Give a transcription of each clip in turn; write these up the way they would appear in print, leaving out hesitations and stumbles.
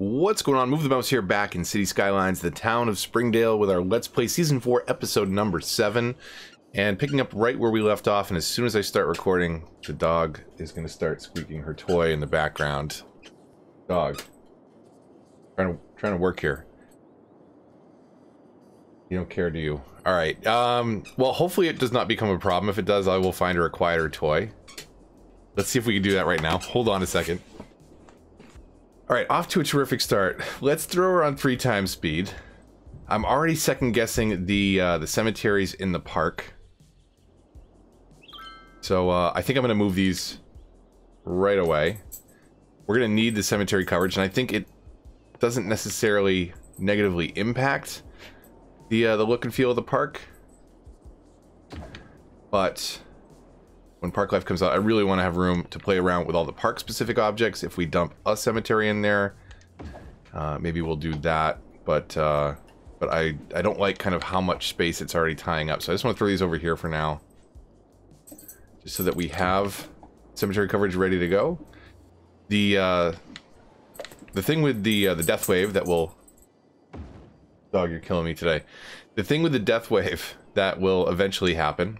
What's going on? Move the Mouse here, back in City Skylines, the town of Springdale, with our Let's Play Season 4, Episode number 7. And picking up right where we left off, and as soon as I start recording, the dog is going to start squeaking her toy in the background. Dog. Trying to work here. You don't care, do you? Alright, well, hopefully it does not become a problem. If it does, I will find her a quieter toy. Let's see if we can do that right now. Hold on a second. Alright, off to a terrific start. Let's throw her on 3 times speed. I'm already second guessing the cemeteries in the park. So I think I'm going to move these right away. We're going to need the cemetery coverage, and I think it doesn't necessarily negatively impact the look and feel of the park. But when Park Life comes out, I really want to have room to play around with all the park-specific objects. If we dump a cemetery in there, maybe we'll do that. But I don't like kind of how much space it's already tying up. So I just want to throw these over here for now, just so that we have cemetery coverage ready to go. The thing with the death wave that will... Dog, you're killing me today. The thing with the death wave that will eventually happen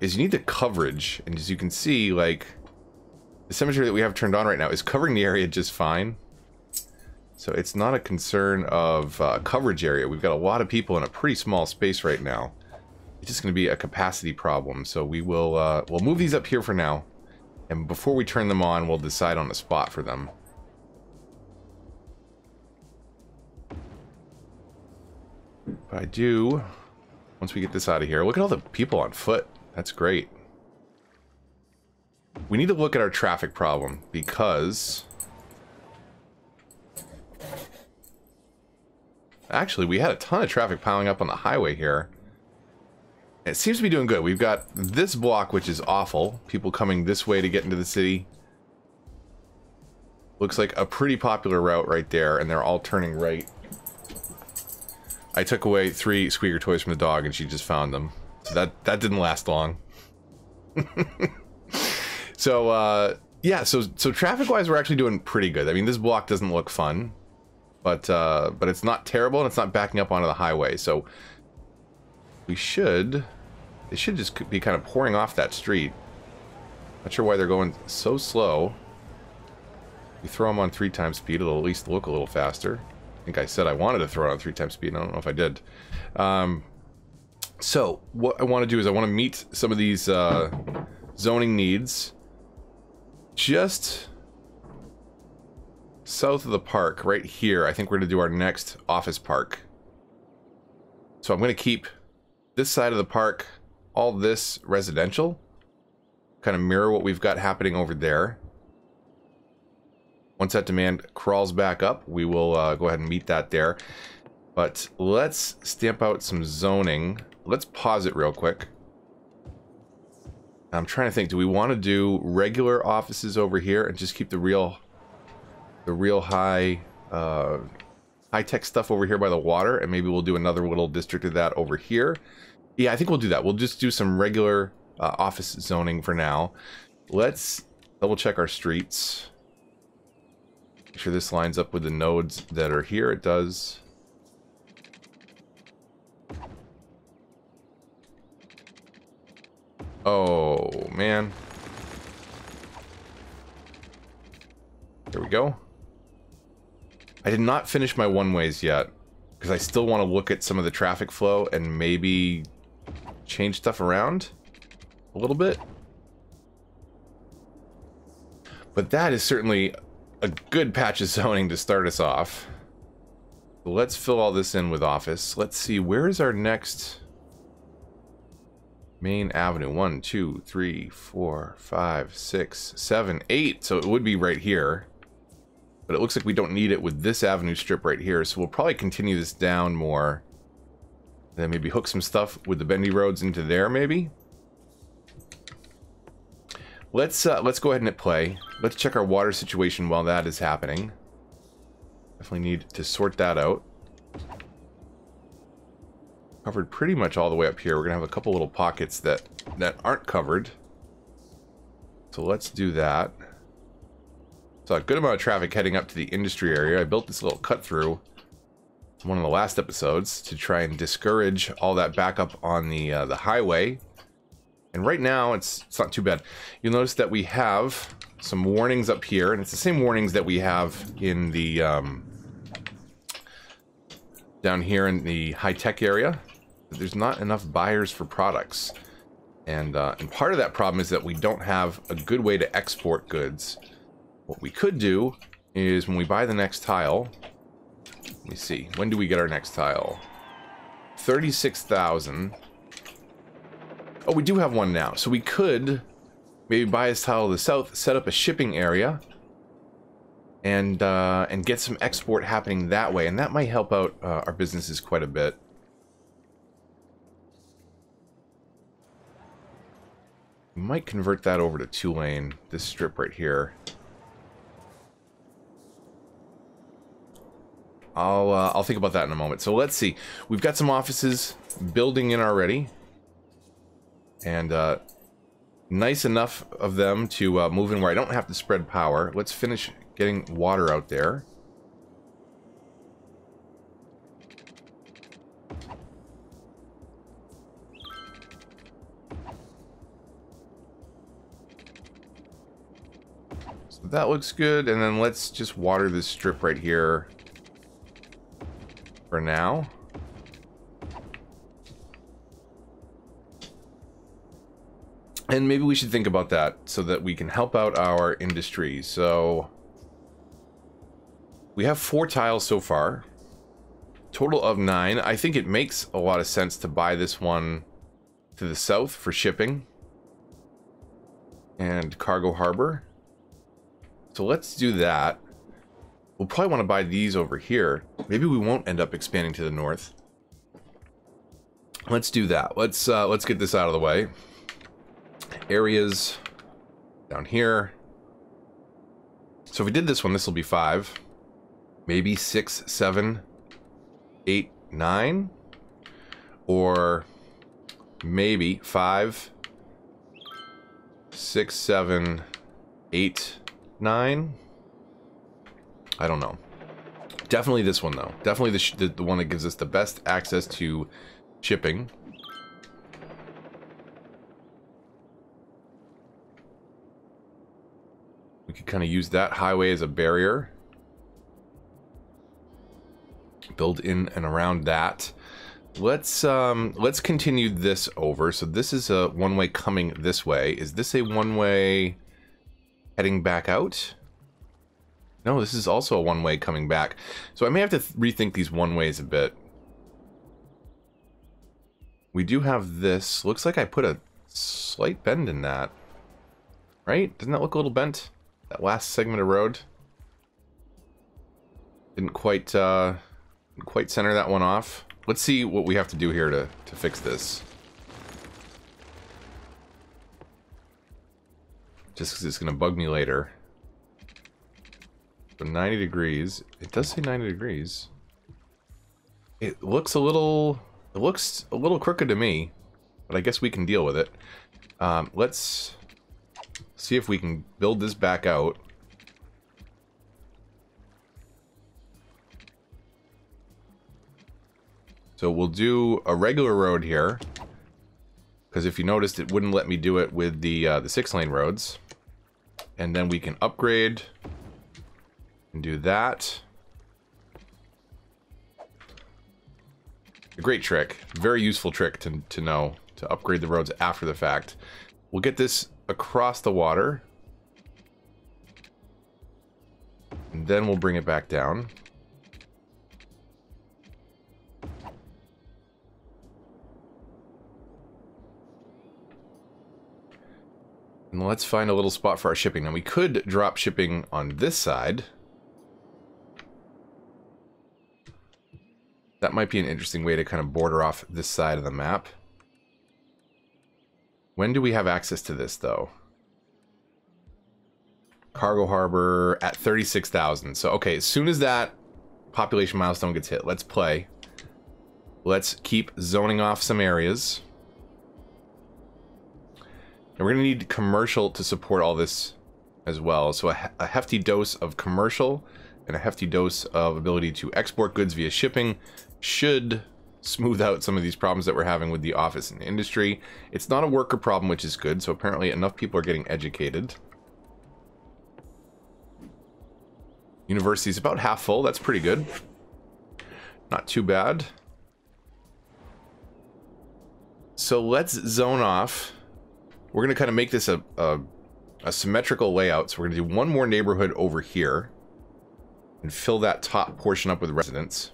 is you need the coverage, and as you can see, like, the cemetery that we have turned on right now is covering the area just fine. So it's not a concern of coverage area. We've got a lot of people in a pretty small space right now. It's just going to be a capacity problem. So we will we'll move these up here for now, and before we turn them on, we'll decide on a spot for them. But I do, once we get this out of here, look at all the people on foot. That's great. We need to look at our traffic problem, because actually we had a ton of traffic piling up on the highway here. It seems to be doing good. We've got this block, which is awful. People coming this way to get into the city. Looks like a pretty popular route right there, and they're all turning right. I took away 3 squeaker toys from the dog, and she just found them. So that didn't last long. So, yeah, so traffic-wise, we're actually doing pretty good. I mean, this block doesn't look fun, but it's not terrible, and it's not backing up onto the highway. So they should just be kind of pouring off that street. Not sure why they're going so slow. We throw them on 3 times speed, it'll at least look a little faster. I think I said I wanted to throw it on 3 times speed. I don't know if I did. So what I want to do is I want to meet some of these zoning needs just south of the park, right here. I think we're going to do our next office park. So I'm going to keep this side of the park, all this residential, kind of mirror what we've got happening over there. Once that demand crawls back up, we will go ahead and meet that there. But let's stamp out some zoning. Let's pause it real quick. I'm trying to think, do we want to do regular offices over here and just keep the real high high-tech stuff over here by the water, and maybe we'll do another little district of that over here? Yeah, I think we'll do that. We'll just do some regular office zoning for now. Let's double check our streets. Make sure this lines up with the nodes that are here. It does. Oh, man. There we go. I did not finish my one-ways yet, because I still want to look at some of the traffic flow and maybe change stuff around a little bit. But that is certainly a good patch of zoning to start us off. Let's fill all this in with office. Let's see, where is our next main avenue? 1, 2, 3, 4, 5, 6, 7, 8. So it would be right here. But it looks like we don't need it with this avenue strip right here. So we'll probably continue this down more. Then maybe hook some stuff with the bendy roads into there, maybe. Let's go ahead and hit play. Let's check our water situation while that is happening. Definitely need to sort that out. Covered pretty much all the way up here. We're gonna have a couple little pockets that aren't covered. So let's do that. So a good amount of traffic heading up to the industry area. I built this little cut through one of the last episodes to try and discourage all that backup on the highway. And right now it's not too bad. You'll notice that we have some warnings up here, and it's the same warnings that we have in the down here in the high-tech area. There's not enough buyers for products, and part of that problem is that we don't have a good way to export goods. What we could do is when we buy the next tile, let me see, when do we get our next tile? 36,000. Oh, we do have one now, so we could maybe buy this tile to the south, set up a shipping area, and get some export happening that way, and that might help out our businesses quite a bit. We might convert that over to 2-lane, this strip right here. I'll think about that in a moment. So let's see. We've got some offices building in already, and nice enough of them to move in where I don't have to spread power. Let's finish getting water out there. So that looks good, and then let's just water this strip right here for now. And maybe we should think about that so that we can help out our industry. So we have 4 tiles so far, total of 9. I think it makes a lot of sense to buy this one to the south for shipping and cargo harbor. So let's do that. We'll probably want to buy these over here. Maybe we won't end up expanding to the north. Let's do that. Let's get this out of the way. Areas down here. So if we did this one, this will be 5. Maybe 6, 7, 8, 9. Or maybe 5, 6, 7, 8, 9. I don't know. Definitely this one, though. Definitely the one that gives us the best access to shipping. We could kind of use that highway as a barrier. Build in and around that. Let's continue this over. So this is a one-way coming this way. Is this a one-way heading back out? No, this is also a one-way coming back. So I may have to rethink these one-ways a bit. We do have this. Looks like I put a slight bend in that. Right? Doesn't that look a little bent? That last segment of road. Didn't quite center that one off. Let's see what we have to do here to fix this. Just because it's going to bug me later. So 90 degrees. It does say 90 degrees. It looks a little crooked to me, but I guess we can deal with it. Let's see if we can build this back out. So we'll do a regular road here, because if you noticed, it wouldn't let me do it with the 6-lane roads. And then we can upgrade and do that. A great trick, very useful trick to know, to upgrade the roads after the fact. We'll get this across the water, and then we'll bring it back down. And let's find a little spot for our shipping. Now we could drop shipping on this side. That might be an interesting way to kind of border off this side of the map. When do we have access to this, though? Cargo harbor at 36,000. So, okay, as soon as that population milestone gets hit, let's play. Let's keep zoning off some areas. And we're going to need commercial to support all this as well. So a hefty dose of commercial and a hefty dose of ability to export goods via shipping should smooth out some of these problems that we're having with the office and industry. It's not a worker problem, which is good. So apparently enough people are getting educated. University's about half full. That's pretty good. Not too bad. So let's zone off. We're going to kind of make this a symmetrical layout. So we're going to do one more neighborhood over here and fill that top portion up with residents.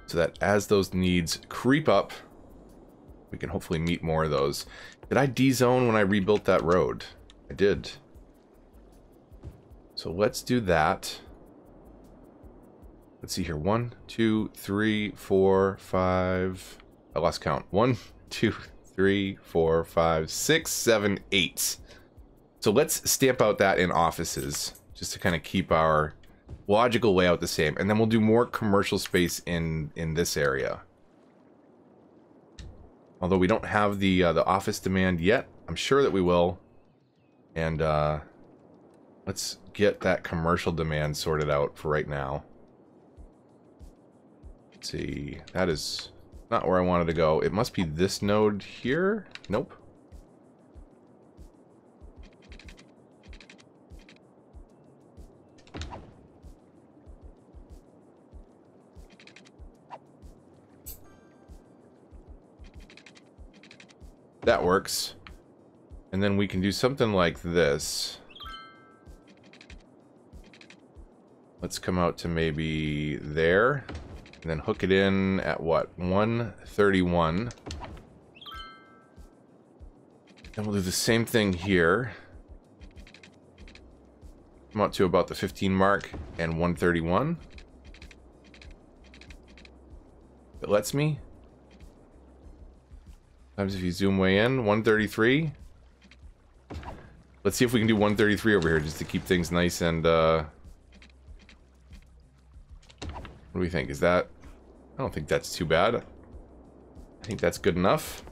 So that as those needs creep up, we can hopefully meet more of those. Did I de-zone when I rebuilt that road? I did. So let's do that. Let's see here. 1, 2, 3, 4, 5. I lost count. 1, 2, 3, 4, 5, 6, 7, 8. So let's stamp out that in offices just to kind of keep our logical layout the same. And then we'll do more commercial space in this area. Although we don't have the office demand yet. I'm sure that we will. And let's get that commercial demand sorted out for right now. Let's see. That is not where I wanted to go. It must be this node here. Nope. That works. And then we can do something like this. Let's come out to maybe there. And then hook it in at what? 131. And we'll do the same thing here. Come out to about the 15 mark and 131. It lets me. Sometimes if you zoom way in, 133. Let's see if we can do 133 over here just to keep things nice and what do we think? Is that... I don't think that's too bad. I think that's good enough.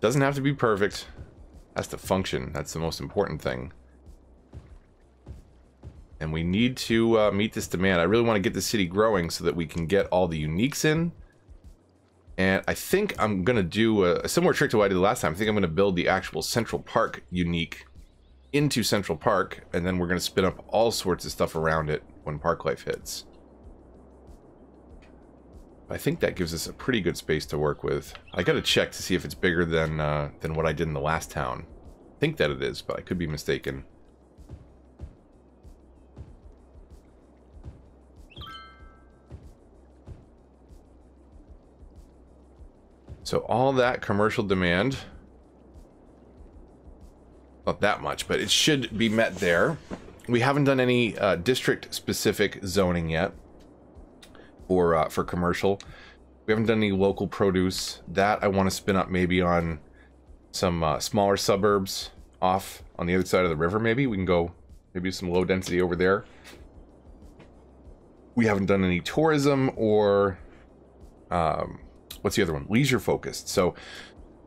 Doesn't have to be perfect. Has to function. That's the most important thing. And we need to meet this demand. I really want to get the city growing so that we can get all the uniques in. And I think I'm going to do a similar trick to what I did last time. I think I'm going to build the actual Central Park unique into Central Park, and then we're going to spin up all sorts of stuff around it when Park Life hits. I think that gives us a pretty good space to work with. I got to check to see if it's bigger than what I did in the last town. I think that it is, but I could be mistaken. So all that commercial demand, not that much, but it should be met there. We haven't done any district-specific zoning yet for commercial. We haven't done any local produce. That I want to spin up maybe on some smaller suburbs off on the other side of the river. Maybe we can go maybe some low density over there. We haven't done any tourism or what's the other one? Leisure focused. So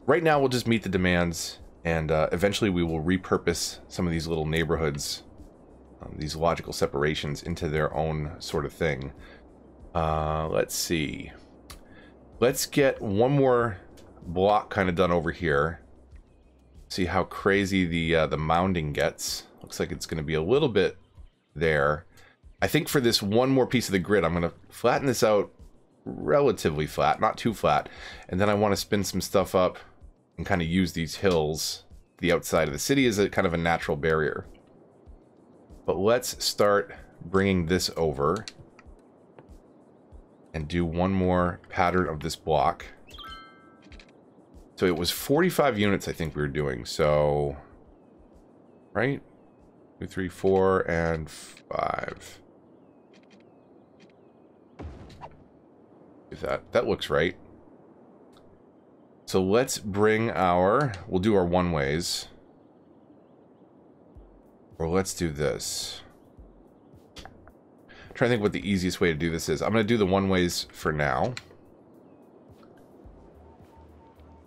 right now we'll just meet the demands. And eventually we will repurpose some of these little neighborhoods, these logical separations, into their own sort of thing. Let's see. Let's get one more block kind of done over here. See how crazy the mounding gets. Looks like it's going to be a little bit there. I think for this one more piece of the grid, I'm going to flatten this out relatively flat, not too flat. And then I want to spin some stuff up and kind of use these hills, the outside of the city, as a kind of a natural barrier. But let's start bringing this over and do one more pattern of this block. So it was 45 units I think we were doing, so right, 2, 3, 4, and 5. If that looks right. So let's bring our, we'll do our one ways. Or let's do this. I'm trying to think what the easiest way to do this is. I'm going to do the one ways for now.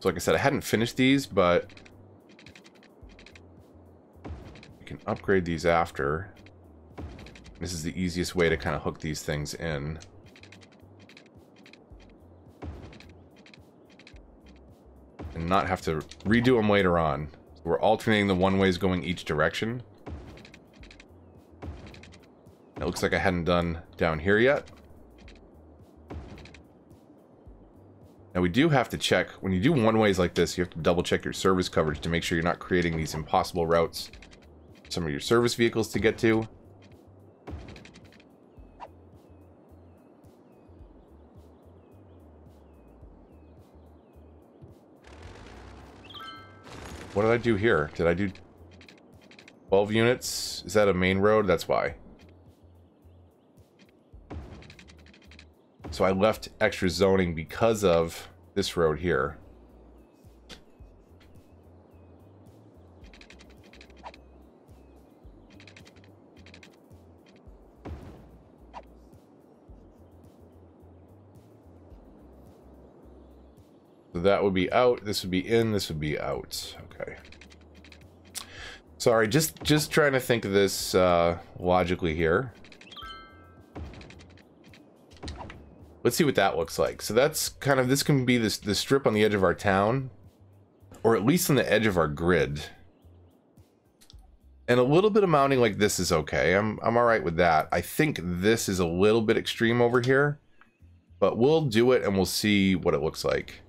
So like I said, I hadn't finished these, but we can upgrade these after. This is the easiest way to kind of hook these things in. And not have to redo them later on. So we're alternating the one-ways going each direction. It looks like I hadn't done down here yet. Now we do have to check, when you do one-ways like this, you have to double-check your service coverage to make sure you're not creating these impossible routes for some of your service vehicles to get to. What did I do here? Did I do 12 units? Is that a main road? That's why. So I left extra zoning because of this road here. So that would be out, this would be in, this would be out. Okay. Sorry, just trying to think of this logically here. Let's see what that looks like. So that's kind of, this can be the strip on the edge of our town, or at least on the edge of our grid. And a little bit of mounting like this is okay. I'm all right with that. I think this is a little bit extreme over here, but we'll do it and we'll see what it looks like.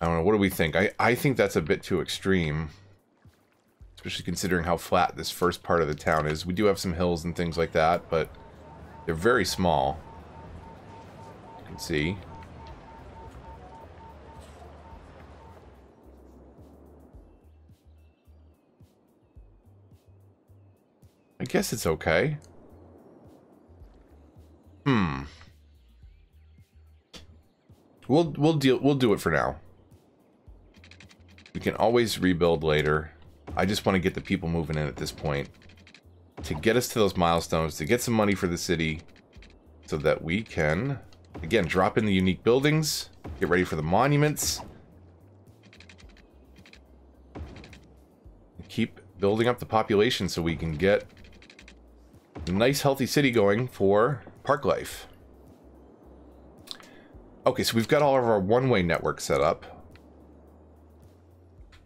I don't know, what do we think? I think that's a bit too extreme. Especially considering how flat this first part of the town is. We do have some hills and things like that, but they're very small. You can see. I guess it's okay. We'll do it for now. We can always rebuild later. I just want to get the people moving in at this point to get us to those milestones, to get some money for the city so that we can, again, drop in the unique buildings, get ready for the monuments, and keep building up the population so we can get a nice, healthy city going for park life. Okay, so we've got all of our one-way network set up.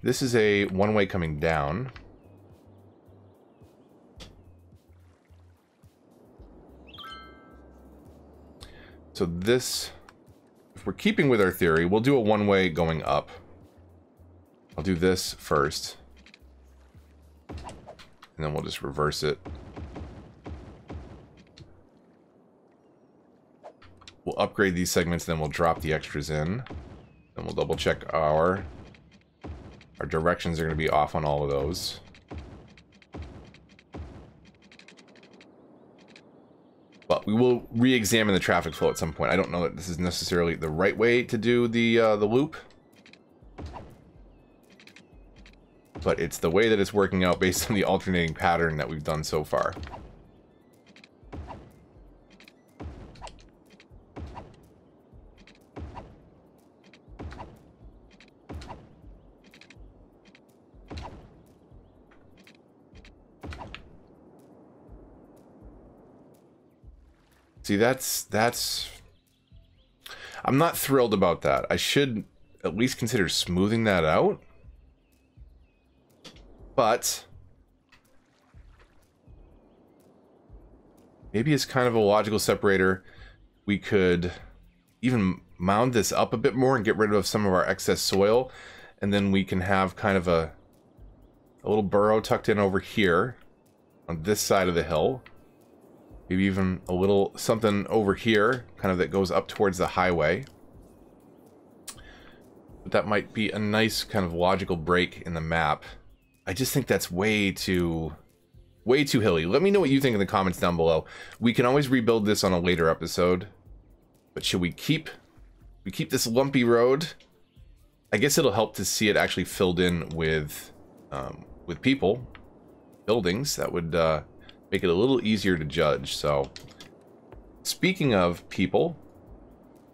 This is a one-way coming down. So this, if we're keeping with our theory, we'll do a one-way going up. I'll do this first. And then we'll just reverse it. We'll upgrade these segments, then we'll drop the extras in. Then we'll double check our directions are going to be off on all of those. But we will re-examine the traffic flow at some point. I don't know that this is necessarily the right way to do the loop. But it's the way that it's working out based on the alternating pattern that we've done so far. See, that's... I'm not thrilled about that. I should at least consider smoothing that out. But maybe it's kind of a logical separator. We could even mound this up a bit more and get rid of some of our excess soil. And then we can have kind of a little burrow tucked in over here on this side of the hill. Maybe even a little something over here, kind of that goes up towards the highway. But that might be a nice kind of logical break in the map. I just think that's way too hilly. Let me know what you think in the comments down below. We can always rebuild this on a later episode. But should we keep this lumpy road? I guess it'll help to see it actually filled in with people. buildings. That would make it a little easier to judge. So, speaking of people,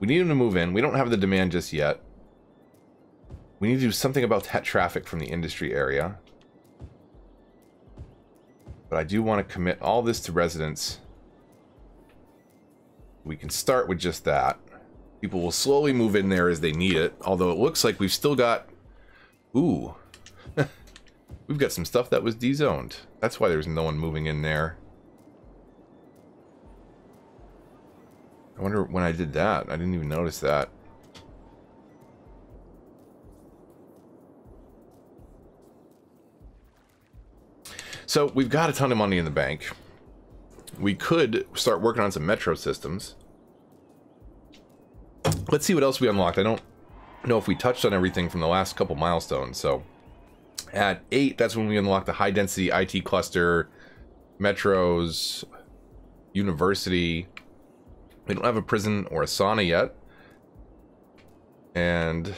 we need them to move in. We don't have the demand just yet. We need to do something about that traffic from the industry area. But I do want to commit all this to residents. We can start with just that. People will slowly move in there as they need it. Although it looks like we've still got... Ooh. We've got some stuff that was dezoned. That's why there's no one moving in there. I wonder when I did that. I didn't even notice that. So we've got a ton of money in the bank. We could start working on some metro systems. Let's see what else we unlocked. I don't know if we touched on everything from the last couple milestones. So at 8, that's when we unlocked the high density IT cluster, metros, university. We don't have a prison or a sauna yet. And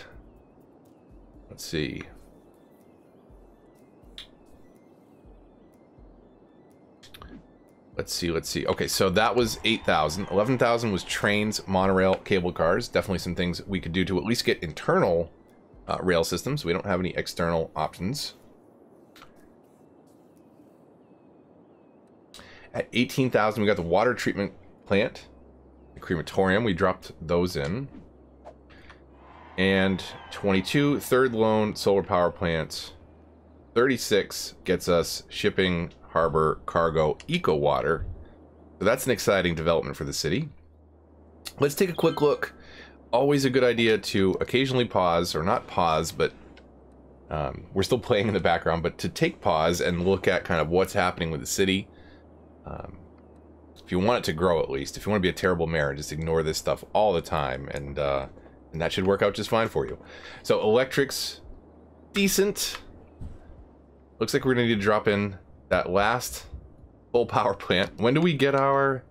let's see. Let's see. Okay, so that was 8,000. 11,000 was trains, monorail, cable cars. Definitely some things we could do to at least get internal rail systems. We don't have any external options. At 18,000, we got the water treatment plant, the crematorium. We dropped those in. And 22, third loan, solar power plant. 36 gets us shipping, harbor, cargo, eco water. So that's an exciting development for the city. Let's take a quick look. Always a good idea to occasionally pause, or not pause, but we're still playing in the background, but to take pause and look at kind of what's happening with the city. If you want it to grow, at least. If you want to be a terrible mayor, just ignore this stuff all the time, and that should work out just fine for you. So electric's decent. Looks like we're going to need to drop in that last full power plant. When do we get our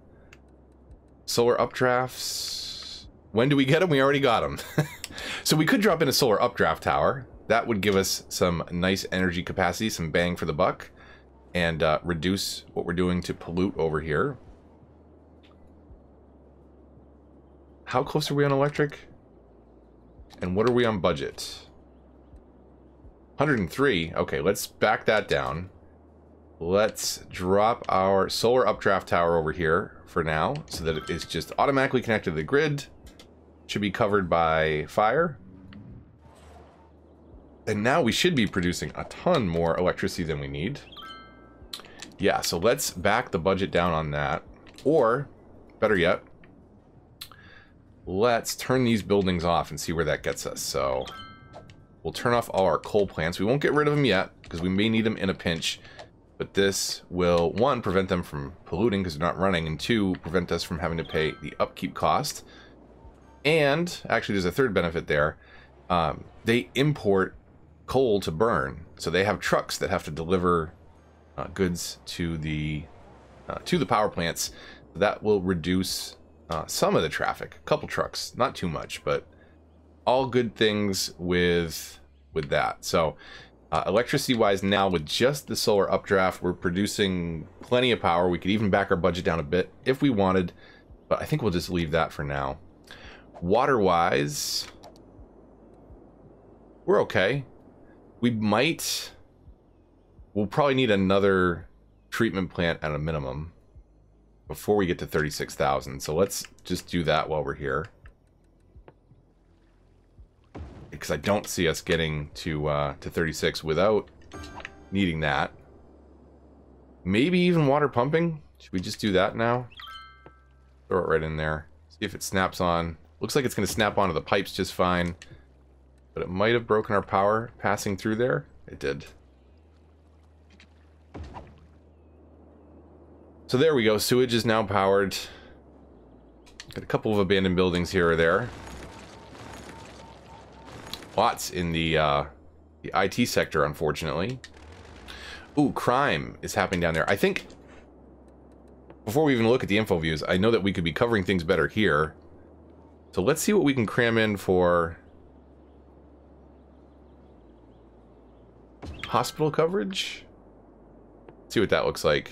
solar updrafts? When do we get them? We already got them. So we could drop in a solar updraft tower. That would give us some nice energy capacity, some bang for the buck, and reduce what we're doing to pollute over here. How close are we on electric? And what are we on budget? 103. Okay, let's back that down. Let's drop our solar updraft tower over here for now, so that it is just automatically connected to the grid. Should be covered by fire. And now we should be producing a ton more electricity than we need. Yeah, so let's back the budget down on that. Or, better yet, let's turn these buildings off and see where that gets us. So we'll turn off all our coal plants. We won't get rid of them yet, because we may need them in a pinch. But this will, 1, prevent them from polluting because they're not running, and 2, prevent us from having to pay the upkeep cost. And, actually there's a third benefit there. They import coal to burn. So they have trucks that have to deliver goods to the power plants. That will reduce some of the traffic. A couple trucks, not too much, but all good things with that. So electricity-wise now, with just the solar updraft, we're producing plenty of power. We could even back our budget down a bit if we wanted, but I think we'll just leave that for now. Water-wise, we're okay. We'll probably need another treatment plant at a minimum before we get to 36,000. So let's just do that while we're here, because I don't see us getting to 36 without needing that. Maybe even water pumping. Should we just do that now? Throw it right in there. See if it snaps on. Looks like it's going to snap onto the pipes just fine. But it might have broken our power passing through there. It did. So there we go. Sewage is now powered. Got a couple of abandoned buildings here or there. Lots in the IT sector, unfortunately. Ooh, crime is happening down there. I think, before we even look at the info views, I know that we could be covering things better here. So let's see what we can cram in for hospital coverage. See what that looks like.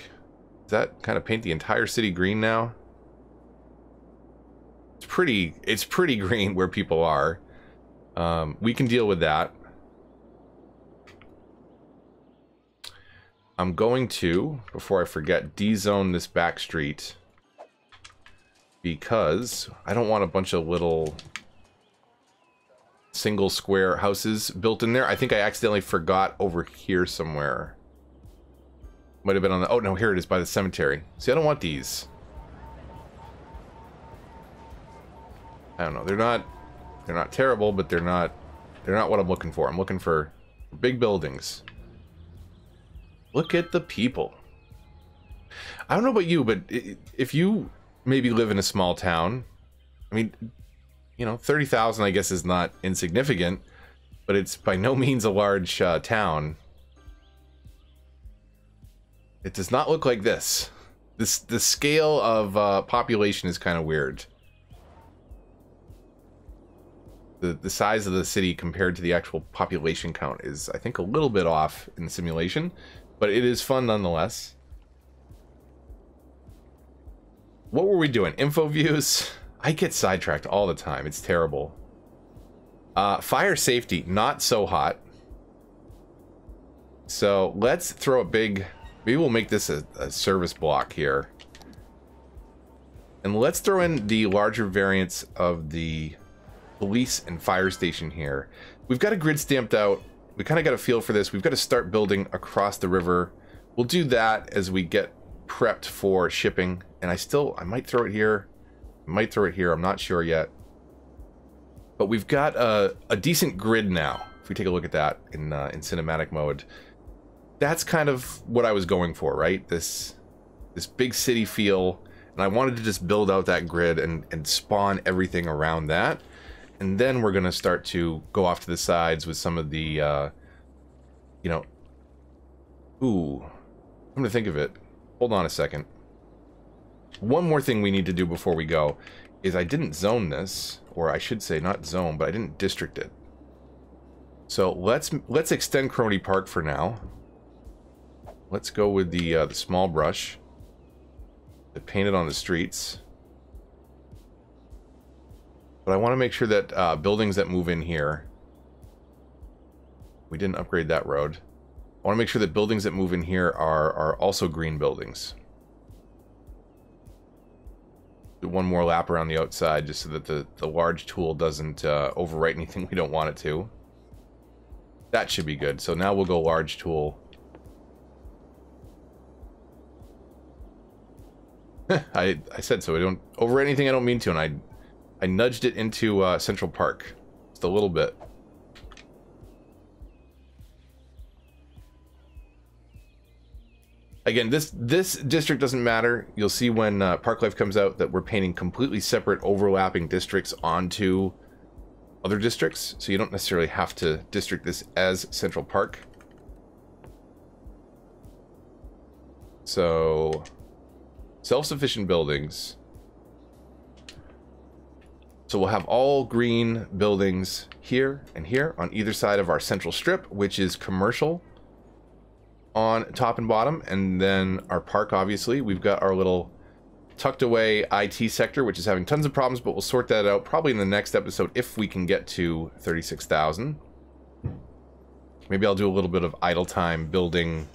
Does that kind of paint the entire city green now? It's pretty green where people are. We can deal with that. I'm going to, before I forget, de-zone this back street because I don't want a bunch of little single square houses built in there. I think I accidentally forgot over here somewhere. Might have been on the... Oh, no, here it is by the cemetery. See, I don't want these. I don't know. They're not terrible, but they're not what I'm looking for. I'm looking for big buildings. Look at the people. I don't know about you, but if you maybe live in a small town, I mean, you know, 30,000 I guess is not insignificant, but it's by no means a large town. It does not look like this. The scale of population is kind of weird. The size of the city compared to the actual population count is, I think, a little bit off in the simulation. But it is fun nonetheless. What were we doing? Info views? I get sidetracked all the time. It's terrible. Fire safety, not so hot. So let's throw a big... Maybe we'll make this a service block here. And let's throw in the larger variants of the police and fire station here. We've got a grid stamped out. We kind of got a feel for this. We've got to start building across the river. We'll do that as we get prepped for shipping. And I might throw it here. I might throw it here. I'm not sure yet. But we've got a decent grid now. If we take a look at that in cinematic mode. That's kind of what I was going for, right? This big city feel. And I wanted to just build out that grid and spawn everything around that. And then we're going to start to go off to the sides with some of the, you know... Ooh. I'm going to think of it. Hold on a second. One more thing we need to do before we go is I didn't zone this. Or I should say not zone, but I didn't district it. So let's extend Crony Park for now. Let's go with the small brush. To paint it on the streets. But I want to make sure that buildings that move in here... We didn't upgrade that road. I want to make sure that buildings that move in here are also green buildings. Do one more lap around the outside just so that the large tool doesn't overwrite anything we don't want it to. That should be good. So now we'll go large tool. I said so. I don't overwrite anything I don't mean to, and I nudged it into Central Park. Just a little bit. Again, this district doesn't matter. You'll see when Park Life comes out that we're painting completely separate overlapping districts onto other districts. So you don't necessarily have to district this as Central Park. So, self-sufficient buildings. So we'll have all green buildings here and here on either side of our central strip, which is commercial on top and bottom. And then our park, obviously, we've got our little tucked away IT sector, which is having tons of problems, but we'll sort that out probably in the next episode if we can get to 36,000. Maybe I'll do a little bit of idle time building,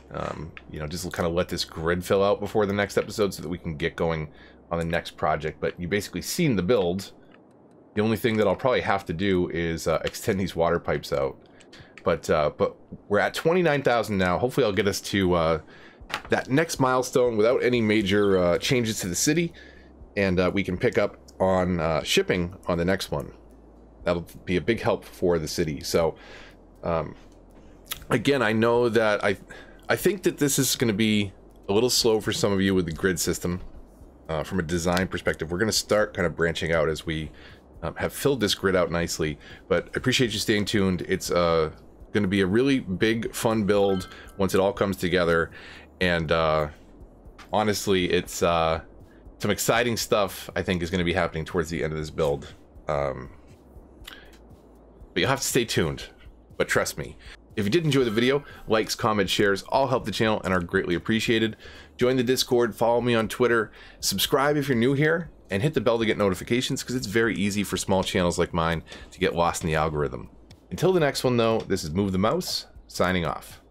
you know, just kind of let this grid fill out before the next episode so that we can get going on the next project. But you basically seen the build. The only thing that I'll probably have to do is extend these water pipes out. But we're at 29,000 now. Hopefully I'll get us to that next milestone without any major changes to the city. And we can pick up on shipping on the next one. That'll be a big help for the city. So, again, I know that I think that this is going to be a little slow for some of you with the grid system. From a design perspective, we're going to start kind of branching out as we have filled this grid out nicely. But I appreciate you staying tuned. It's going to be a really big, fun build once it all comes together. And honestly, it's some exciting stuff I think is going to be happening towards the end of this build. But you'll have to stay tuned. But trust me, If you did enjoy the video, likes, comments, shares all help the channel and are greatly appreciated. Join the Discord, follow me on Twitter, subscribe if you're new here, and hit the bell to get notifications because it's very easy for small channels like mine to get lost in the algorithm. Until the next one though, this is Move the Mouse, signing off.